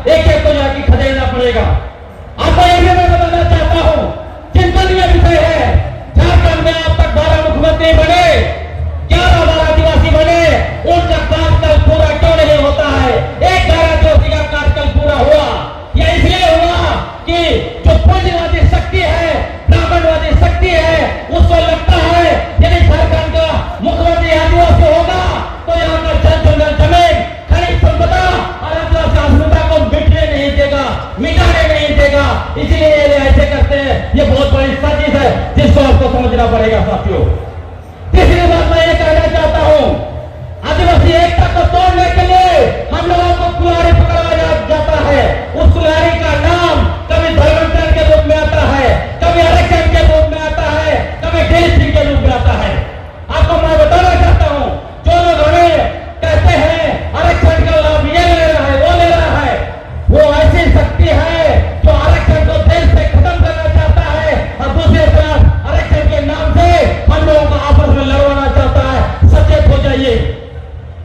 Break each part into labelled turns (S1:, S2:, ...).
S1: एक एक को जाके खदेड़ना पड़ेगा। आपको ये भी मैं बताना चाहता हूं, चिंतनीय विषय है, झारखंड में अब तक 12 मुख्यमंत्री बने, 11 आदिवासी बने, उनका कार्यकाल पूरा क्यों नहीं होता है? एक 12 आदिवासी का कार्यकाल पूरा हुआ, यह इसलिए हुआ कि जो पूंजीवादी शक्ति है, ब्राह्मणवादी शक्ति है, उसको लगता है यदि झारखंड का मुख्यमंत्री आदिवासी होगा तो यहाँ का जल जमीन, खनिज संपदा और आदिवासी अस्मिता को मिटने नहीं देगा, मिटाने नहीं देगा, इसलिए ये ऐसे करते हैं। ये बहुत बड़ी साजिश है जिसको आपको समझना पड़ेगा साथियों। तीसरी बात मैं ये कहना चाहता हूं, आदिवासी एकता को तोड़ने के लिए हम लोगों को कुल्हाड़ी पकड़ाया जाता है। उस कुल्हाड़ी का नाम कभी धर्मांतरण के रूप में आता है, कभी आरक्षण के रूप में आता है, कभी डीलिस्टिंग के रूप में आता है। आपको मैं बताना चाहता हूं, जो लोग हमें कहते हैं आरक्षण का लाभ ये ले रहा है, वो ले रहा है, वो ऐसी शक्ति है जो आरक्षण को देश से खत्म करना चाहता है और दूसरी तरफ आरक्षण के नाम से हम लोगों को आपस में लड़वाना चाहता है। सचेत हो जाइए।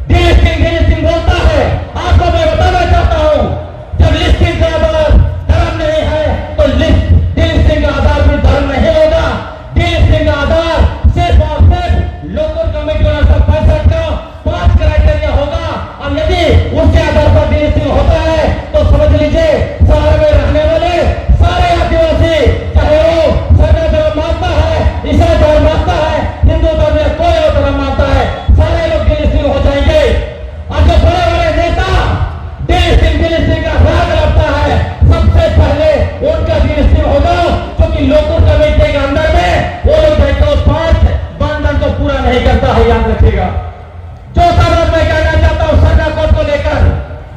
S1: डीलिस्टिंग बोलता है, आपको मैं बताना चाहता हूं, जब लिस्टिंग का आधार धर्म नहीं है तो डीलिस्टिंग का आधार भी धर्म नहीं होगा। डीलिस्टिंग का आधार सिर्फ और सिर्फ लोकल कमेटी 65 का 5 क्राइटेरिया होगा और यदि उसके आधार पर डीलिस्टिंग होता है तो समझ लीजिए शहर में रहने वाले सारे आदिवासी, चाहे वो सरना धर्म मानता है, ईसाई धर्म मानता है, हिंदू धर्म या कोई और धर्म मानता है, सारे लोग डीलिस्टिंग हो जाएंगे। और जो बड़े बड़े नेता डीलिस्टिंग का राग रखता है, सबसे पहले उनका डीलिस्टिंग होगा, क्योंकि लोकल कमेटी के अंदर में वो लोग 5 बंधन को पूरा नहीं करता है, याद रखिएगा। जो सब मैं कहना चाहता हूं सरना कोड को लेकर,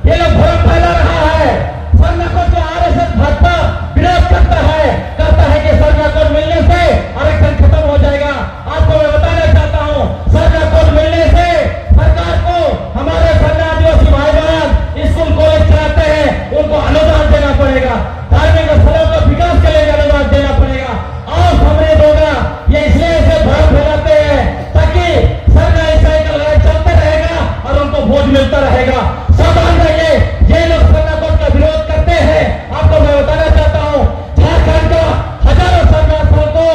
S1: ये लोग भ्रम फैला रहा है। सरना कोड जो आरएसएस भाजपा विरोध करता है कि सरना कोड मिलने से आरक्षण खत्म हो जाएगा। आपको मैं बताना चाहता हूं, सरना कोड मिलने से सरकार को हमारे सरना आदिवासी भाई बहन स्कूल कॉलेज चलाते हैं, उनको अनुदान देना पड़ेगा, धार्मिक स्थलों को विकास के लिए अनुदान देना पड़ेगा। और समृद्ध होगा, ये इसलिए ऐसे भ्रम फैलाते हैं ताकि सरना ईसाई का लड़ाई चलता रहेगा और उनको वोट मिलता रहेगा। सावधान रहिए, ये लोग सरना कोड का विरोध करते हैं। आपको मैं बताना चाहता हूं, झारखंड का हजारों सरना स्थल को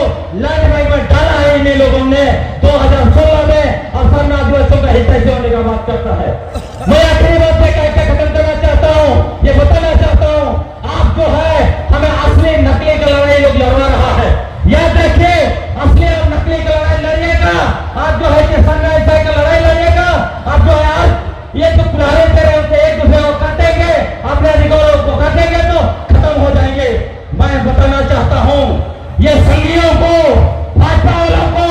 S1: लैंड बैंक में डाला है इन लोगों ने 2016 में, और सरना आदिवासियों का हिस्सा से होने का बात करता है। मैं आखिरी बात में कहकर खत्म करना चाहता हूं, ये बताना चाहता हूं, आप जो है हमें असली नकली का लड़ाई लोग लड़वा रहा है। याद रखिए, असली और नकली का लड़ाई लड़िएगा, आप जो है कि सरना ईसाई का लड़ाई लड़िएगा, आप जो है आज ये तो कुल्हाड़ी तेरे होते एक दूसरे को काटेंगे, अपने अधिकारों को काटेंगे तो खत्म हो जाएंगे। मैं बताना चाहता हूं, ये संघियों को, भाजपा वालों को,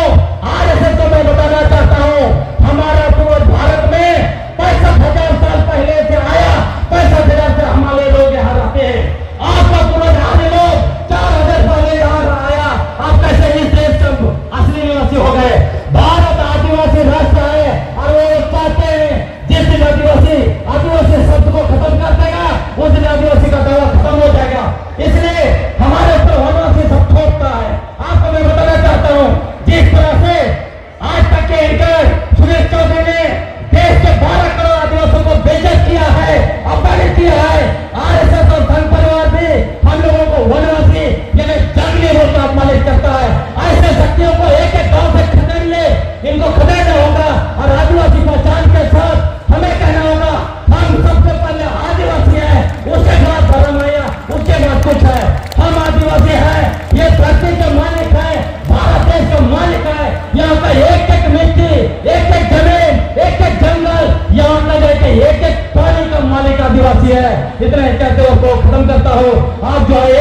S1: आरएसएस को मैं बताना चाहता हूं, हमारा पूर्व भारत में 65,000 साल पहले से आया, 65,000 से हमारे लोग यहाँ रहते हैं। आपका पूर्वज आदि लोग 4,000 पहले यहाँ आया, आप कैसे इस देश के असली निवासी हो गए? भारत आदिवासी राष्ट्र है और वो चाहते हैं जिस दिन आदिवासी शब्द को खत्म कर देगा उस दिन आदिवासी का दावा खत्म हो जाएगा। इसलिए हमारे ऊपर वनवासी सब थोपता है। आपको मैं बताना चाहता हूं, जिस तरह से आज तक के एंकर सुरेश चौधरी ने देश के 12 करोड़ आदिवासियों को बेइज्जत किया है, अपमानित किया है, आरएसएस और संघ परिवार भी हम लोगों को वनवासी यानी जंगली रूप में अपमानित करता है। ऐसे शक्तियों को एक एक गांव से खदेड़िए, इनको खदेड़ना होगा और आदिवासी पहचान के साथ हमें कहना होगा हम सबसे पहले आदिवासी हैं, उसके बाद धर्म है, उसके बाद कुछ है। हम आदिवासी हैं, ये धरती के मालिक है, भारत देश के मालिक है, यहाँ का एक एक मिट्टी, एक एक जमीन, एक एक जंगल, यहाँ का एक एक पानी का मालिक आदिवासी है। इतने कहते हो को खत्म करता हो। आप जो है